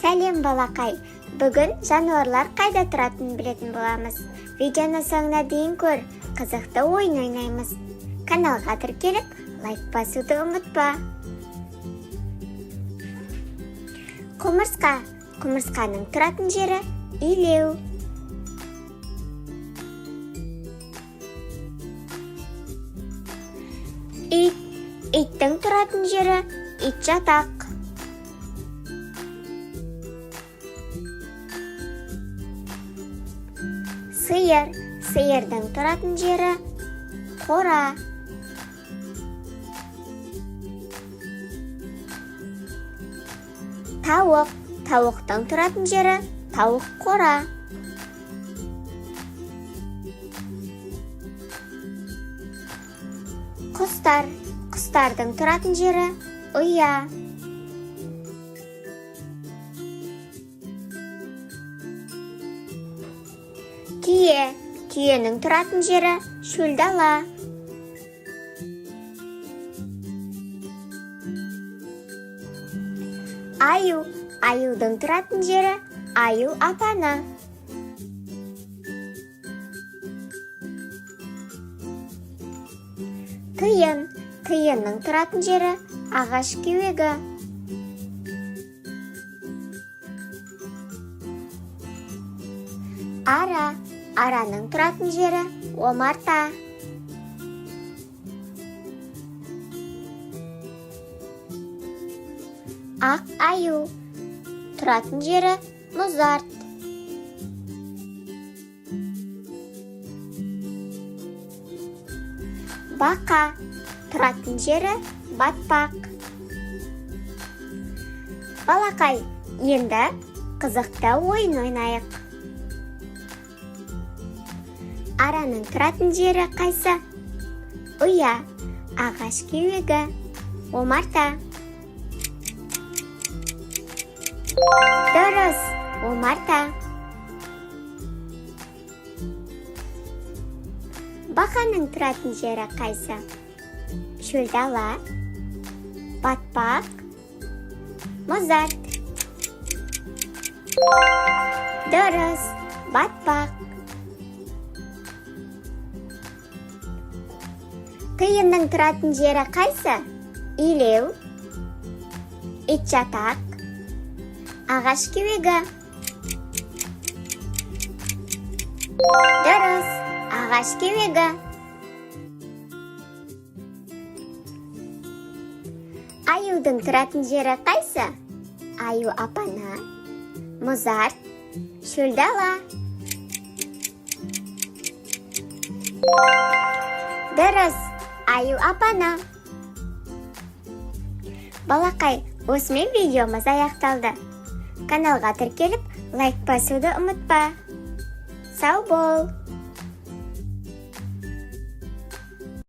Сәлем балақай. Бүгін жануарлар қайда тұратынын білетін боламыз. Видеоны соңына дейін көр, қызықты ойын ойнаймыз. Каналға тіркеліп, лайк басуды ұмытпа. Құмырсқа. Құмырсқаның тұратын жері илеу. Ит. Иттің тұратын жері итжатақ. Сиыр. Сиырдың тұратын жері қора. Тауық. Тауықтың тұратын жері тауық қора. Құстар. Құстардың тұратын жері ұя. Түйе. Түйенің тұратын жері шөл дала. Аю. Аюдың тұратын жері аю апаны. Тиын. Тиынның тұратын жері ағаш кеуегі. Ара. Араның тұратын жері омарта. Ақ аю. Тұратын жері мұзарт. Бақа. Тұратын жері батпақ. Балақай, енді қызықты ойын ойнайық. Араның тұратын жері қайсы? Ұя, ағаш кеуегі, омарта. Дұрыс, омарта. Бақаның тұратын жері қайсы? Шөл дала, батпақ, мұзарт. Дұрыс, батпақ. Тиынның тұратын жері қайсы? Илеу, итжатақ, ағаш кеуегі. Дұрыс, ағаш кеуегі. Аюдың тұратын жері қайсы? Аю апаны, мұзарт, шөл дала. Дұрыс, аю апаны. Балақай, осымен видеомыз аяқталды. Каналға тіркеліп, лайк басуды ұмытпа. Сау бол!